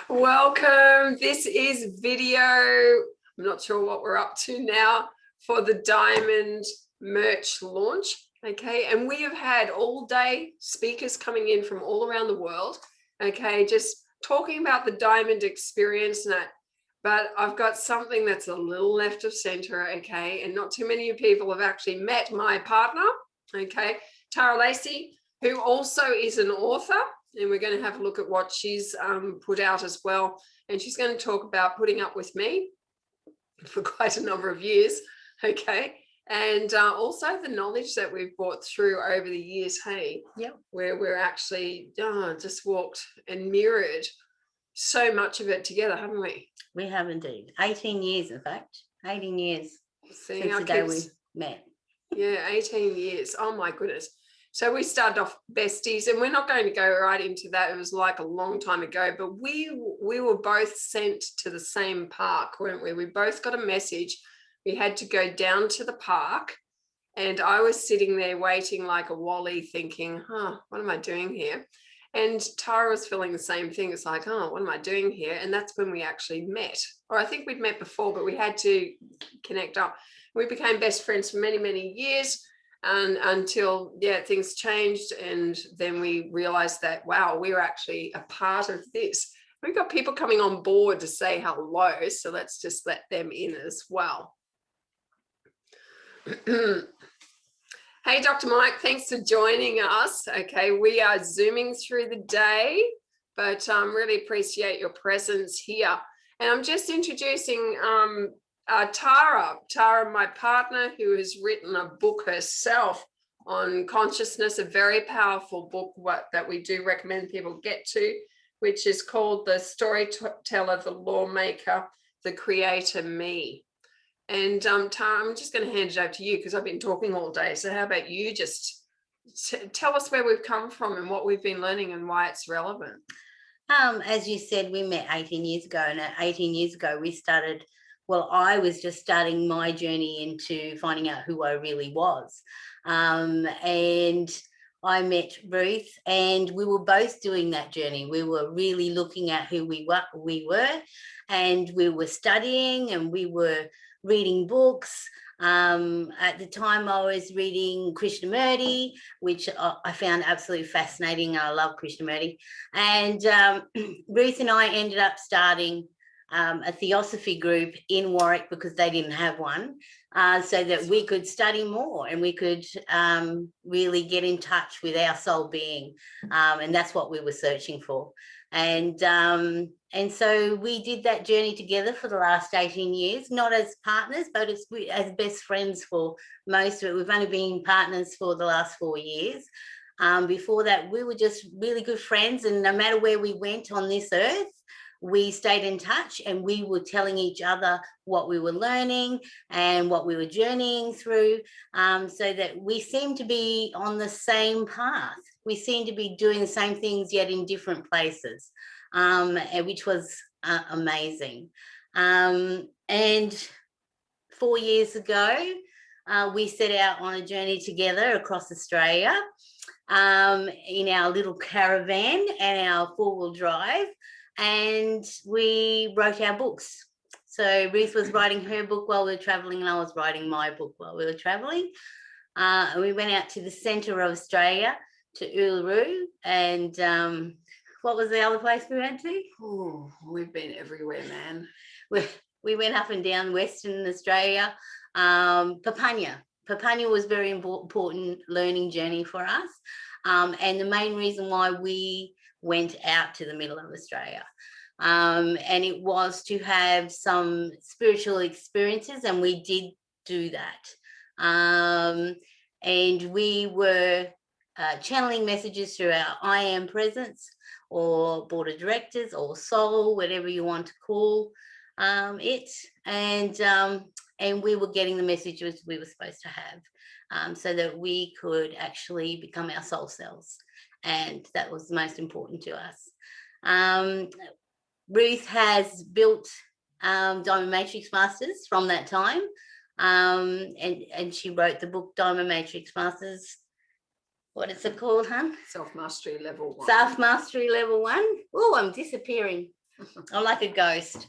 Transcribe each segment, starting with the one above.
Welcome. This is video. I'm not sure what we're up to now for the Diamond merch launch. Okay, and we have had all day speakers coming in from all around the world. Okay, just talking about the Diamond experience and that. But I've got something that's a little left of center. Okay, and not too many people have actually met my partner. Okay, Tara Lacy, who also is an author. And we're going to have a look at what she's put out as well. And she's going to talk about putting up with me for quite a number of years. Okay. And also the knowledge that we've brought through over the years, hey, where we're actually just walked and mirrored so much of it together, haven't we? We have indeed. 18 years, in fact. 18 years since the day we met. Yeah, 18 years. Oh, my goodness. So we started off besties, and we're not going to go right into that. It was like a long time ago, but we were both sent to the same park, weren't we? We both got a message. We had to go down to the park, and I was sitting there waiting like a wally thinking, what am I doing here? And Tara was feeling the same thing. It's like, what am I doing here? And that's when we actually met. Or I think we'd met before, but we had to connect up. We became best friends for many, many years. And until things changed, and then we realized that wow, we're actually a part of this. We've got people coming on board to say hello, so let's just let them in as well. Hey, Dr. Mike, thanks for joining us. Okay, we are zooming through the day, but really appreciate your presence here. And I'm just introducing Tara, my partner, who has written a book herself on consciousness, a very powerful book that we do recommend people get to, which is called The Storyteller, the Lawmaker, the Creator Me. And Tara, I'm just going to hand it over to you because I've been talking all day. So how about you just tell us where we've come from and what we've been learning and why it's relevant. As you said, we met 18 years ago, and 18 years ago we started. Well, I was just starting my journey into finding out who I really was. And I met Ruth, and we were both doing that journey. We were really looking at who we were, and we were studying, and we were reading books. At the time I was reading Krishnamurti, which I found absolutely fascinating. I love Krishnamurti. And Ruth and I ended up starting a theosophy group in Warwick because they didn't have one, so that we could study more and we could really get in touch with our soul being, and that's what we were searching for. And so we did that journey together for the last 18 years, not as partners, but as best friends for most of it. We've only been partners for the last 4 years. Before that, we were just really good friends, and no matter where we went on this earth, we stayed in touch, and we were telling each other what we were learning and what we were journeying through, so that we seemed to be on the same path. We seemed to be doing the same things, yet in different places, which was amazing. And 4 years ago, we set out on a journey together across Australia in our little caravan and our four-wheel drive. And we wrote our books. So Ruth was writing her book while we were traveling, and I was writing my book while we were traveling. We went out to the centre of Australia, to Uluru, and what was the other place we went to? Oh, we've been everywhere, man. We went up and down Western Australia. Papunya was a very important learning journey for us, and the main reason why we went out to the middle of Australia, and it was to have some spiritual experiences, and we did do that. And we were channeling messages through our I Am presence, or board of directors, or soul, whatever you want to call it. And we were getting the messages we were supposed to have, so that we could actually become our soul selves. And that was the most important to us. Ruth has built Diamond Matrix Masters from that time, and she wrote the book Diamond Matrix Masters. What is it called, hun? Self-Mastery Level 1. Self-Mastery Level 1. Oh, I'm disappearing. I'm like a ghost.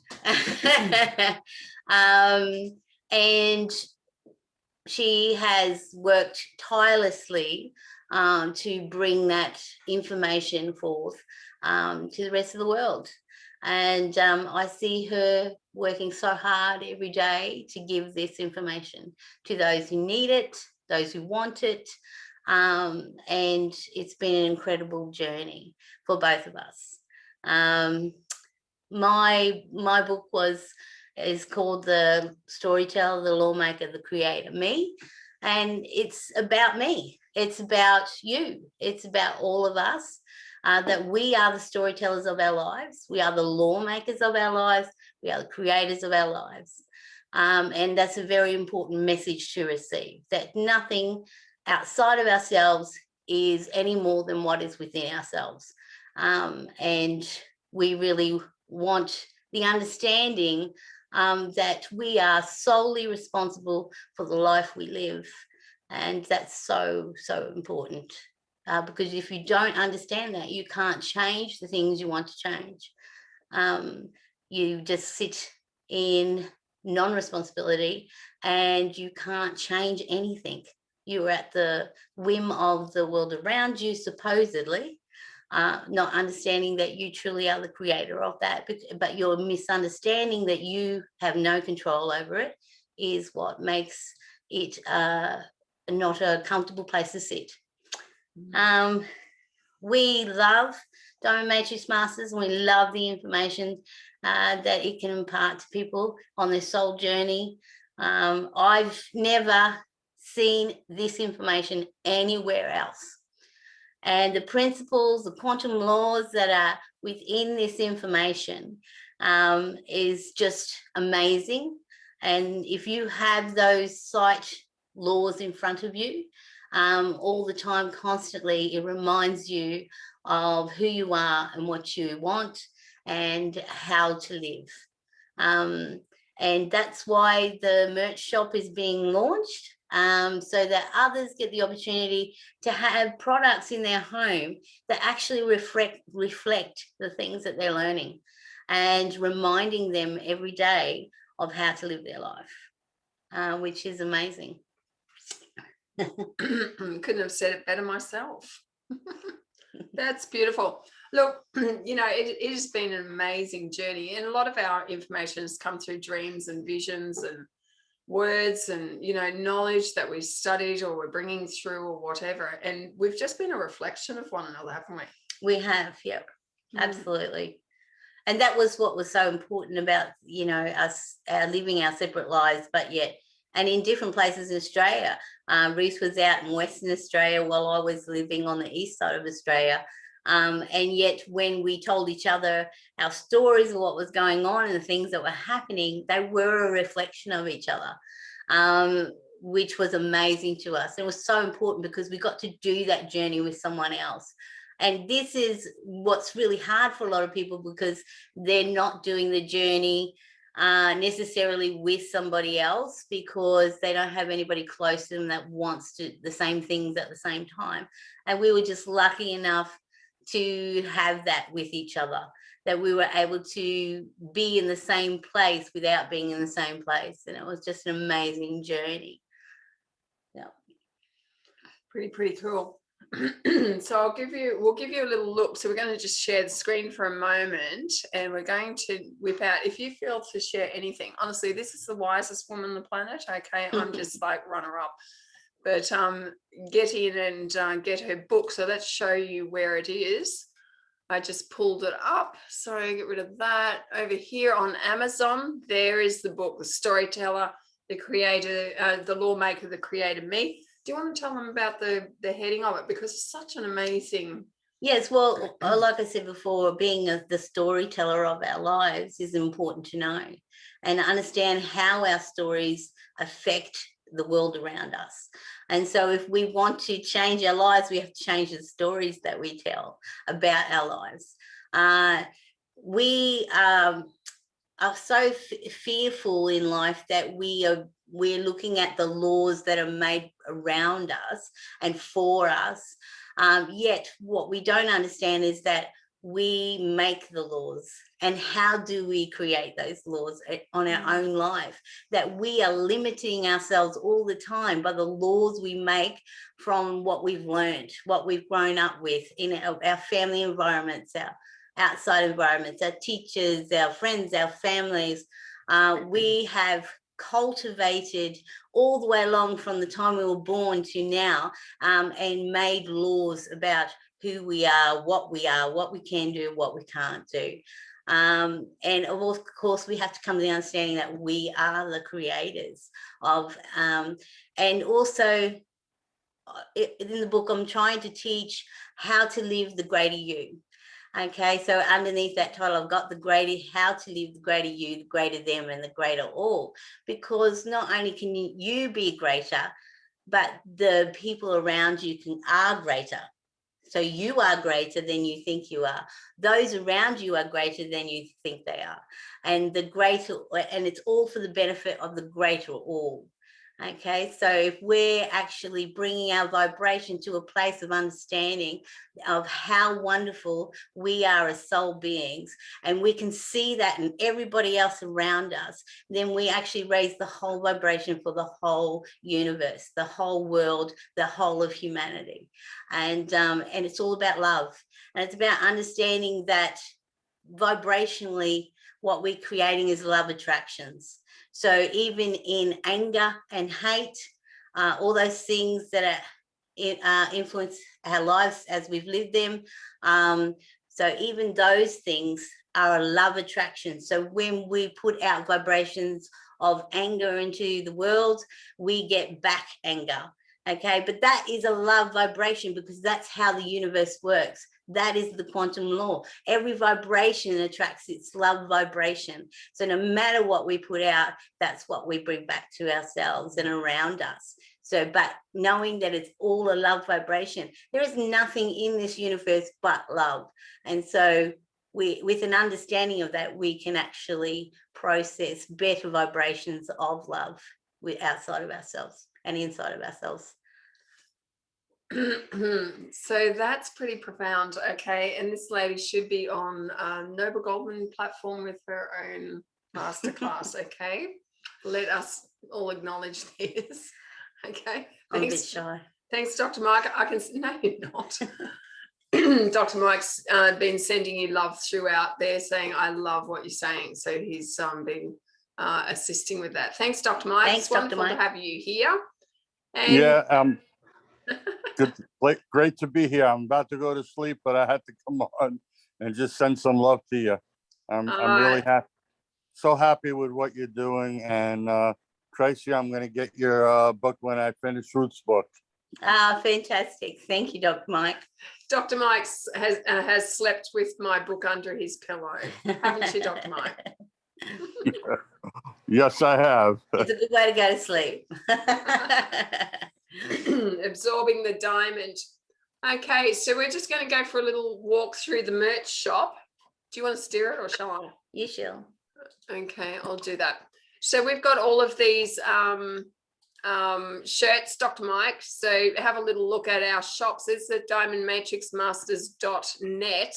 And she has worked tirelessly to bring that information forth to the rest of the world. And I see her working so hard every day to give this information to those who need it, those who want it. And it's been an incredible journey for both of us. My book is called The Storyteller, the Lawmaker, the Creator, Me. And it's about me. It's about you. It's about all of us, that we are the storytellers of our lives. We are the lawmakers of our lives. We are the creators of our lives. And that's a very important message to receive, that nothing outside of ourselves is any more than what is within ourselves. And we really want the understanding that we are solely responsible for the life we live. And that's so, so important, because if you don't understand that, you can't change the things you want to change. You just sit in non-responsibility and you can't change anything. You're at the whim of the world around you, supposedly, not understanding that you truly are the creator of that, but your misunderstanding that you have no control over it is what makes it not a comfortable place to sit. We love Diamond Matrix Masters, and we love the information that it can impart to people on their soul journey. I've never seen this information anywhere else. And the principles, the quantum laws that are within this information is just amazing. And if you have those sight laws in front of you all the time, constantly, it reminds you of who you are and what you want and how to live. And that's why the merch shop is being launched, so that others get the opportunity to have products in their home that actually reflect the things that they're learning, and reminding them every day of how to live their life, which is amazing. Couldn't have said it better myself. That's beautiful. Look, it has been an amazing journey, and a lot of our information has come through dreams and visions and words and knowledge that we studied or we're bringing through or whatever, and we've just been a reflection of one another, haven't we? We have, yep. Absolutely. And that was what was so important about us living our separate lives, but yet and in different places in Australia. Reese was out in Western Australia while I was living on the east side of Australia. And yet when we told each other our stories of what was going on and the things that were happening, they were a reflection of each other, which was amazing to us. It was so important because we got to do that journey with someone else. And this is what's really hard for a lot of people, because they're not doing the journey necessarily with somebody else, because they don't have anybody close to them that wants to the same things at the same time. And we were just lucky enough to have that with each other, that we were able to be in the same place without being in the same place. And it was just an amazing journey. Yeah. Pretty cool. So we'll give you a little look. So we're going to just share the screen for a moment, and we're going to whip out, if you feel to share anything, honestly, this is the wisest woman on the planet. Okay. I'm just like runner up, but get in and get her book. So let's show you where it is. I just pulled it up, so get rid of that. Over here on Amazon, there is the book, The Storyteller, the Creator, the Lawmaker, the Creator, Me. Do you want to tell them about the heading of it, because it's such an amazing... Yes, well, like I said before, being the storyteller of our lives is important to know and understand how our stories affect the world around us. And so if we want to change our lives, we have to change the stories that we tell about our lives. We are so fearful in life that we're looking at the laws that are made around us and for us. Yet what we don't understand is that we make the laws. And how do we create those laws on our own life? That we are limiting ourselves all the time by the laws we make from what we've learned, what we've grown up with in our family environments, our outside environments, our teachers, our friends, our families. We have cultivated all the way along from the time we were born to now, and made laws about who we are, what we can do, what we can't do. And of course, we have to come to the understanding that we are the creators of, and also in the book, I'm trying to teach how to live the greater you. Okay, so underneath that title, I've got the greater, how to live the greater you, the greater them, and the greater all. Because not only can you be greater, but the people around you are greater. So you are greater than you think you are. Those around you are greater than you think they are. And the greater, and it's all for the benefit of the greater all. Okay, so if we're actually bringing our vibration to a place of understanding of how wonderful we are as soul beings, and we can see that in everybody else around us, then we actually raise the whole vibration for the whole universe, the whole world, the whole of humanity. And it's all about love. And it's about understanding that vibrationally, what we're creating is love attractions. So even in anger and hate, all those things that influence our lives as we've lived them, so even those things are a love attraction. So when we put out vibrations of anger into the world, we get back anger. Okay, but that is a love vibration, because that's how the universe works. That is the quantum law. Every vibration attracts its love vibration. So no matter what we put out, that's what we bring back to ourselves and around us. So, but knowing that it's all a love vibration, there is nothing in this universe but love. And so with an understanding of that, we can actually process better vibrations of love outside of ourselves and inside of ourselves. So that's pretty profound. Okay, and this lady should be on Noble Goldman platform with her own masterclass. Okay, let us all acknowledge this. Okay, I'm a bit shy. Thanks, Dr. Mike. I can no, you're not. Dr. Mike's been sending you love throughout there, saying I love what you're saying. So he's been assisting with that. Thanks, Dr. Mike. Thanks, it's wonderful Dr. Mike. to have you here. And yeah, good, great to be here. I'm about to go to sleep, but I had to come on and just send some love to you. I'm really happy, so happy with what you're doing. And Tracy, I'm going to get your book when I finish Ruth's book. Fantastic. Thank you, Dr. Mike. Dr. Mike has slept with my book under his pillow. Haven't you, Dr. Mike? Yes, I have. It's a good way to go to sleep. Absorbing the diamond. Okay, so we're just going to go for a little walk through the merch shop. Do you want to steer it or shall I? You shall. Okay, I'll do that. So we've got all of these shirts, Dr. Mike. So have a little look at our shops. It's at diamondmatrixmasters.net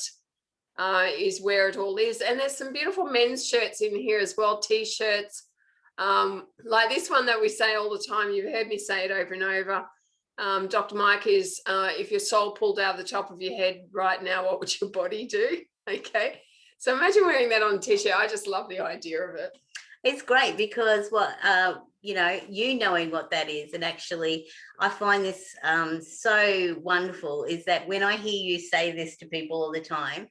is where it all is. And there's some beautiful men's shirts in here as well, t-shirts. Like this one that we say all the time. You've heard me say it over and over. Dr. Mike is, if your soul pulled out of the top of your head right now, what would your body do? Okay. So imagine wearing that on a t-shirt. I just love the idea of it. It's great because what, you knowing what that is, and actually I find this so wonderful, is that when I hear you say this to people all the time,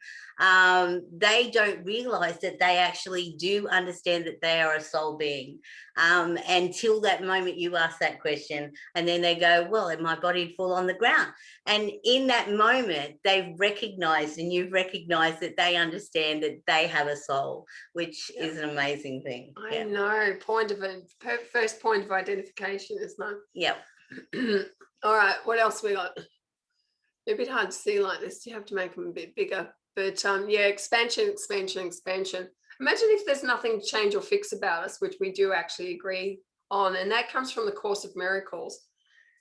they don't realize that they actually do understand that they are a soul being until that moment you ask that question, and then they go, well, my body'd fall on the ground. And in that moment, they've recognized, and you've recognized that they understand that they have a soul, which is an amazing thing. I know. First point of identification, isn't it? Yep. All right, what else we got? They're a bit hard to see like this. You have to make them a bit bigger. But yeah, expansion. Imagine if there's nothing to change or fix about us, which we do actually agree on. And that comes from the Course of Miracles.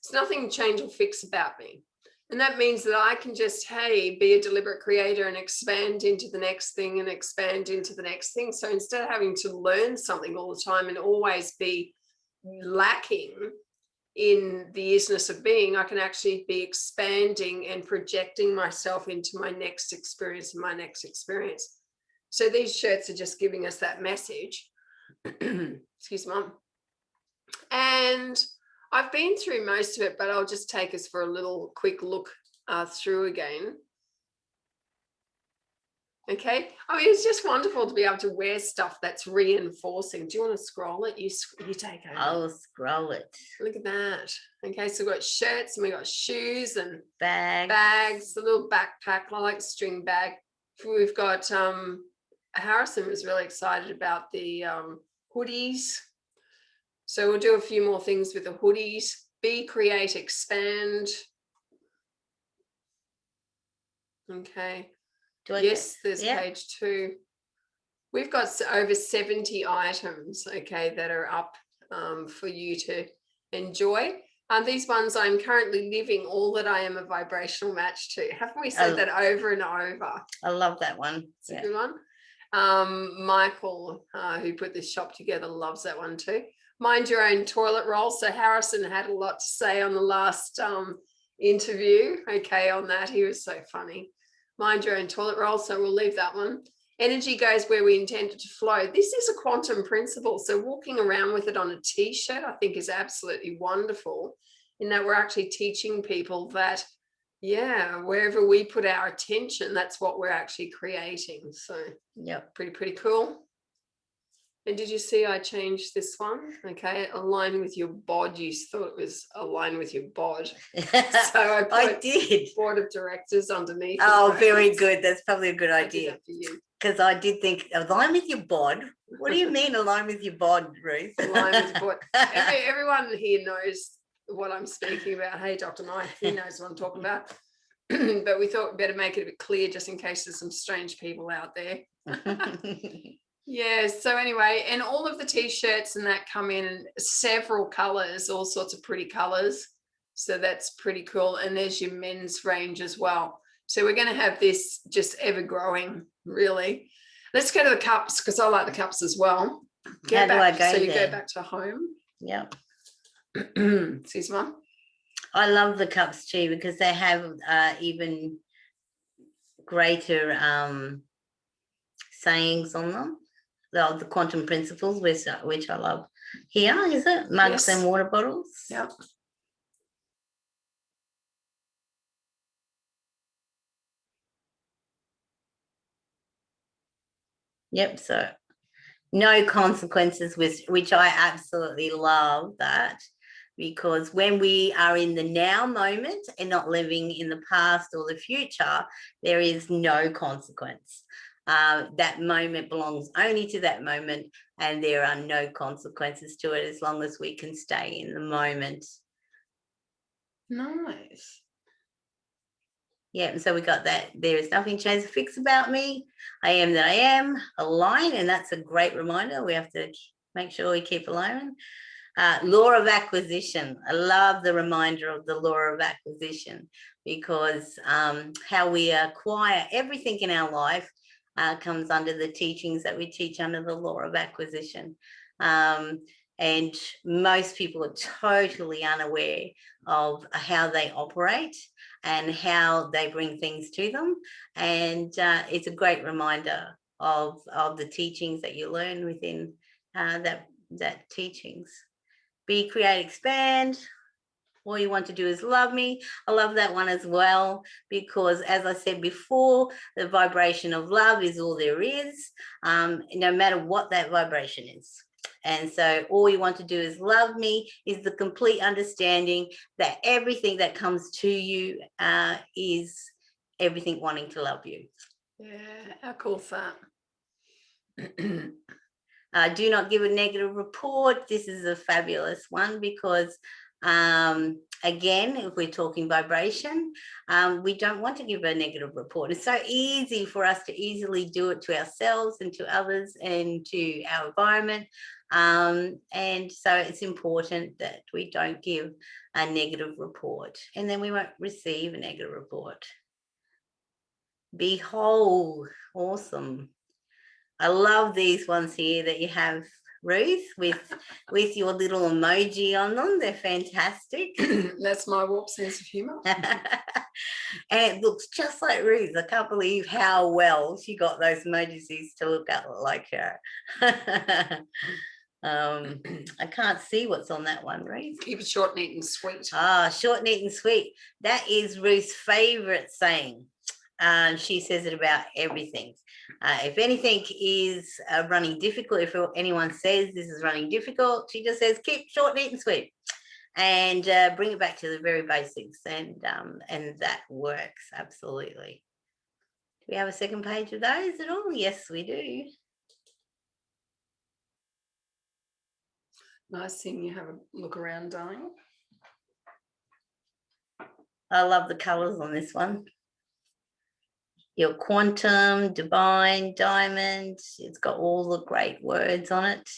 There's nothing to change or fix about me. And that means that I can just, hey, be a deliberate creator and expand into the next thing and expand into the next thing. So instead of having to learn something all the time and always be lacking in the isness of being, I can actually be expanding and projecting myself into my next experience and my next experience. So these shirts are just giving us that message. Excuse me, Mum. And I've been through most of it, but I'll just take us for a little quick look through again. Okay. I mean, it's just wonderful to be able to wear stuff that's reinforcing. Do you want to scroll it? You take over. I'll scroll it. Look at that. Okay, so we've got shirts and we've got shoes and Bags, a little backpack, like string bag. We've got Harrison was really excited about the hoodies. So we'll do a few more things with the hoodies. Be, create, expand. Okay. Yes, there's page 2. We've got over 70 items, okay, that are up for you to enjoy. These ones, I'm currently living all that I am a vibrational match to. Haven't we said that over and over? I love that one. It's a good one. Michael, who put this shop together, loves that one too. Mind your own toilet roll. So Harrison had a lot to say on the last interview, okay, on that. He was so funny. Mind your own toilet roll. So we'll leave that one. Energy goes where we intend it to flow. This is a quantum principle. So walking around with it on a t-shirt, I think, is absolutely wonderful, in that we're actually teaching people that, yeah, wherever we put our attention, that's what we're actually creating. So yeah, pretty cool. And did you see I changed this one? Okay, align with your bod. You thought it was align with your bod. So I did. Board of directors underneath. Oh, very good. That's probably a good idea. You. Because I did think, align with your bod? What do you mean align with your bod, Ruth? Align with your bod. Everyone here knows what I'm speaking about. Hey, Dr. Mike, he knows what I'm talking about. But we thought we'd better make it a bit clear just in case there's some strange people out there. Yeah, so anyway, and all of the t-shirts and that come in several colors, all sorts of pretty colors. So that's pretty cool. And there's your men's range as well. So we're going to have this just ever growing, really. Let's go to the cups, because I like the cups as well. How do I go so you there? go back to home. Yeah. Excuse me. I love the cups too, because they have even greater sayings on them. The quantum principles, which I love. Here, is it? Mugs and water bottles. Yep. Yep. So no consequences, which I absolutely love that, because when we are in the now moment and not living in the past or the future, there is no consequence. That moment belongs only to that moment, and there are no consequences to it as long as we can stay in the moment. Nice. Yeah, and so we got that. There is nothing changed or fixed about me. I am that I am, align, and that's a great reminder. We have to make sure we keep alignment. Law of acquisition. I love the reminder of the law of acquisition, because how we acquire everything in our life comes under the teachings that we teach under the law of acquisition. And most people are totally unaware of how they operate and how they bring things to them. And it's a great reminder of the teachings that you learn within that teachings. Be, create, expand. All you want to do is love me. I love that one as well, because as I said before, the vibration of love is all there is, no matter what that vibration is. And so all you want to do is love me, is the complete understanding that everything that comes to you is everything wanting to love you. Yeah, how cool is that? Do not give a negative report. This is a fabulous one, because again, if we're talking vibration, we don't want to give a negative report. It's so easy for us to easily do it to ourselves and to others and to our environment. And so it's important that we don't give a negative report, and then we won't receive a negative report. Be whole. Awesome. I love these ones here that you have, Ruth, with your little emoji on them. They're fantastic. That's my warped sense of humour. And it looks just like Ruth. I can't believe how well she got those emojis to look like her. I can't see what's on that one, Ruth. Keep it short, neat and sweet. Ah, short, neat and sweet. That is Ruth's favourite saying. She says it about everything. If anything is running difficult, if anyone says this is running difficult, she just says keep short, neat and sweet, and bring it back to the very basics, and that works absolutely. Do we have a second page of those at all? Yes, we do. Nice seeing you have a look around, darling. I love the colours on this one. Your quantum, divine, diamond. It's got all the great words on it.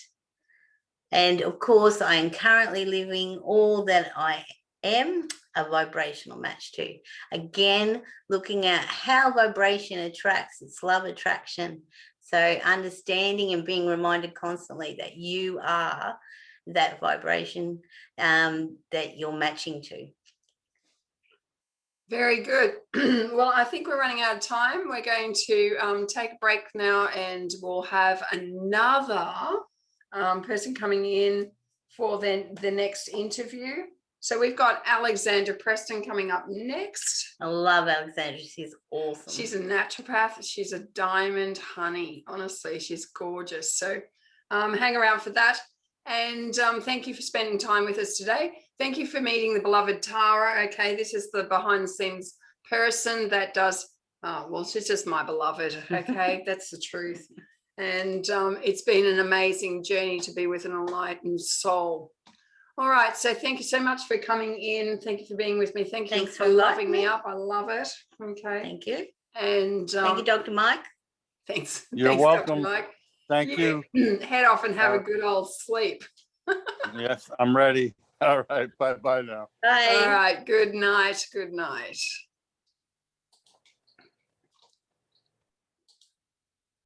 And of course, I am currently living all that I am a vibrational match to. Again, looking at how vibration attracts, it's love attraction. So understanding and being reminded constantly that you are that vibration that you're matching to. Very good. Well, I think we're running out of time. We're going to take a break now, and we'll have another person coming in for the next interview. So we've got Alexandra Preston coming up next. I love Alexandra. She's awesome. She's a naturopath. She's a diamond honey. Honestly, she's gorgeous. So hang around for that. And thank you for spending time with us today. Thank you for meeting the beloved Tara. Okay, this is the behind the scenes person that does, well, she's just my beloved. Okay, that's the truth. And it's been an amazing journey to be with an enlightened soul. All right, so thank you so much for coming in. Thank you for being with me. Thank you for loving me up. I love it. Okay. Thank you. And thank you, Dr. Mike. Thanks. You're Thanks, welcome. Dr. Mike. Thank you. Head off and have a good old sleep. Yes, I'm ready. All right. Bye-bye now. Bye. All right. Good night. Good night.